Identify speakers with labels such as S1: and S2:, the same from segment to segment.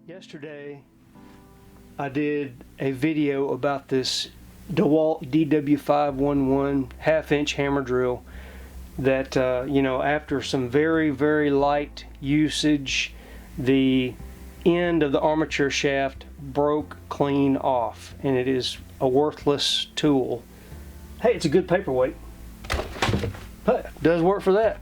S1: Yesterday I did a video about this DeWalt DW511 half-inch hammer drill that after some very light usage, the end of the armature shaft broke clean off, and it is a worthless tool. Hey, it's a good paperweight. Hey, does work for that.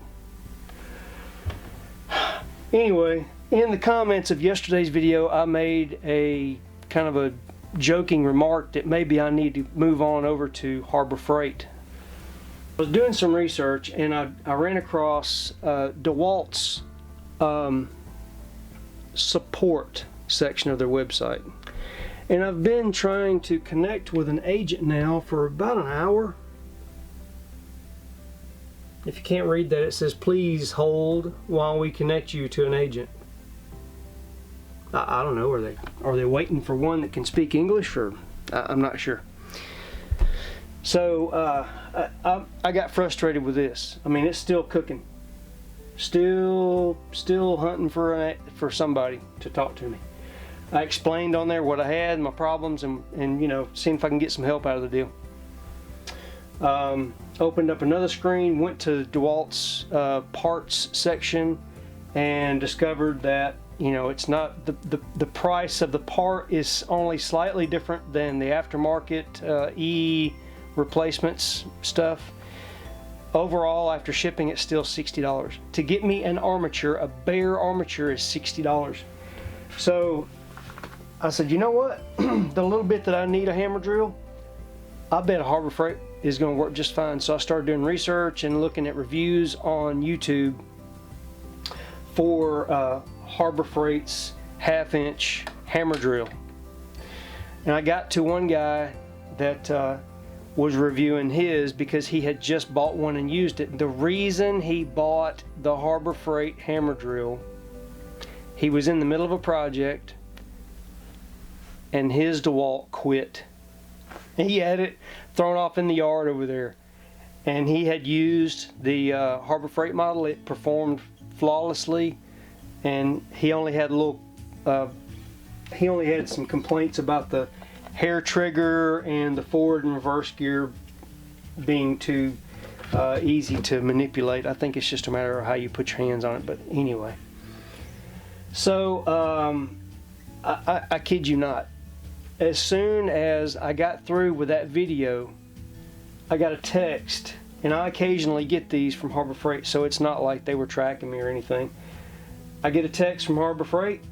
S1: Anyway, in the comments of yesterday's video, I made a kind of a joking remark that maybe I need to move on over to Harbor Freight. I was doing some research and I ran across DeWalt's support section of their website. And I've been trying to connect with an agent now for about an hour. If you can't read that, it says, "Please hold while we connect you to an agent." I don't know, are they waiting for one that can speak English, or I'm not sure. So I got frustrated with this. I mean, it's still cooking, still hunting for somebody to talk to me. I explained on there what I had, my problems, and seeing if I can get some help out of the deal. Opened up another screen, went to DeWalt's parts section, and discovered that it's not the price of the part is only slightly different than the aftermarket E replacements stuff. Overall, after shipping, it's still $60. To get me an armature, a bare armature, is $60. So I said, you know what? The little bit that I need a hammer drill, I bet a Harbor Freight is going to work just fine. So I started doing research and looking at reviews on YouTube for Harbor Freight's half-inch hammer drill. And I got to one guy that was reviewing his because he had just bought one and used it. The reason he bought the Harbor Freight hammer drill, he was in the middle of a project and his DeWalt quit. He had it thrown off in the yard over there, and he had used the Harbor Freight model. It performed flawlessly, and he only had some complaints about the hair trigger and the forward and reverse gear being too easy to manipulate. I think it's just a matter of how you put your hands on it, but anyway. So I kid you not, as soon as I got through with that video, I got a text, and I occasionally get these from Harbor Freight, so it's not like they were tracking me or anything. I get a text from Harbor Freight,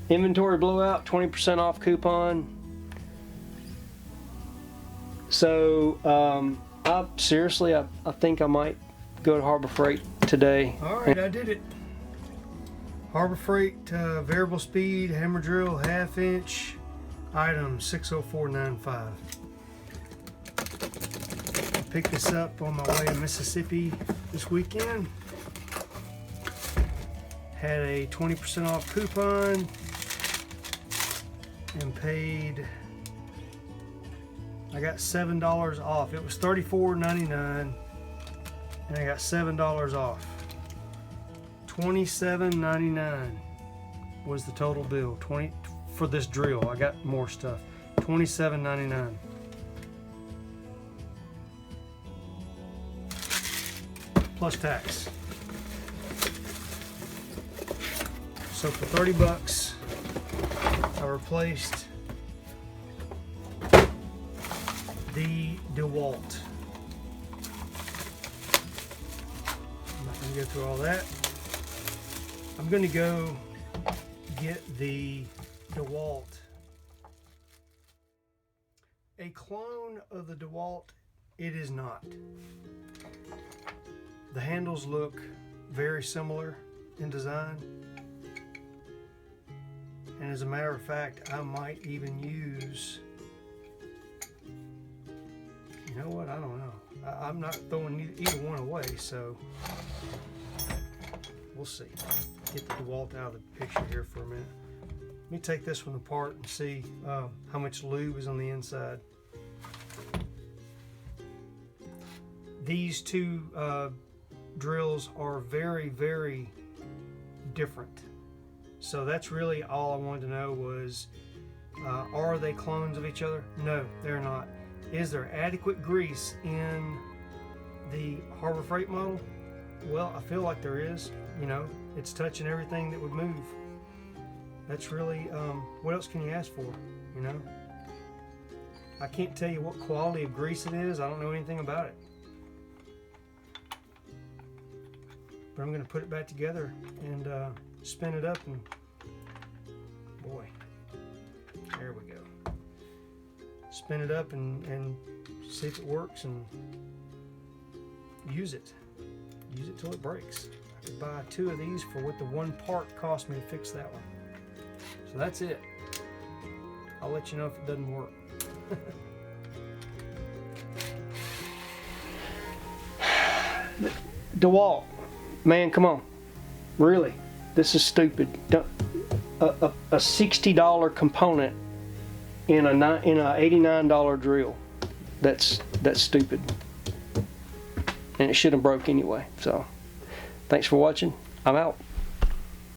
S1: inventory blowout, 20% off coupon. So seriously, I think I might go to Harbor Freight today. All right, I did it. Harbor Freight variable speed hammer drill, half-inch, item 60495. I picked this up on my way to Mississippi this weekend. Had a 20% off coupon and paid, I got $7 off. It was $34.99 and I got $7 off. $27.99 was the total bill. For this drill. I got more stuff. $27.99. Plus tax. So for 30 bucks, I replaced the DeWalt. I'm not going to go through all that. I'm going to go get the DeWalt. A clone of the DeWalt, it is not. The handles look very similar in design. And as a matter of fact, I might even use, you know what, I don't know. I'm not throwing either one away, so we'll see. Get the DeWalt out of the picture here for a minute. Let me take this one apart and see how much lube is on the inside. These two drills are very different. So that's really all I wanted to know was, are they clones of each other? No, they're not. Is there adequate grease in the Harbor Freight model? Well, I feel like there is. You know, it's touching everything that would move. That's really, what else can you ask for, you know? I can't tell you what quality of grease it is. I don't know anything about it. But I'm going to put it back together and spin it up, and boy, there we go. Spin it up and see if it works, and use it. Use it till it breaks. I could buy 2 of these for what the one part cost me to fix that one. So that's it. I'll let you know if it doesn't work. DeWalt, man, come on. Really, this is stupid. A $60 component in a $89 drill. That's stupid. And it shouldn't have broke anyway. So, thanks for watching. I'm out.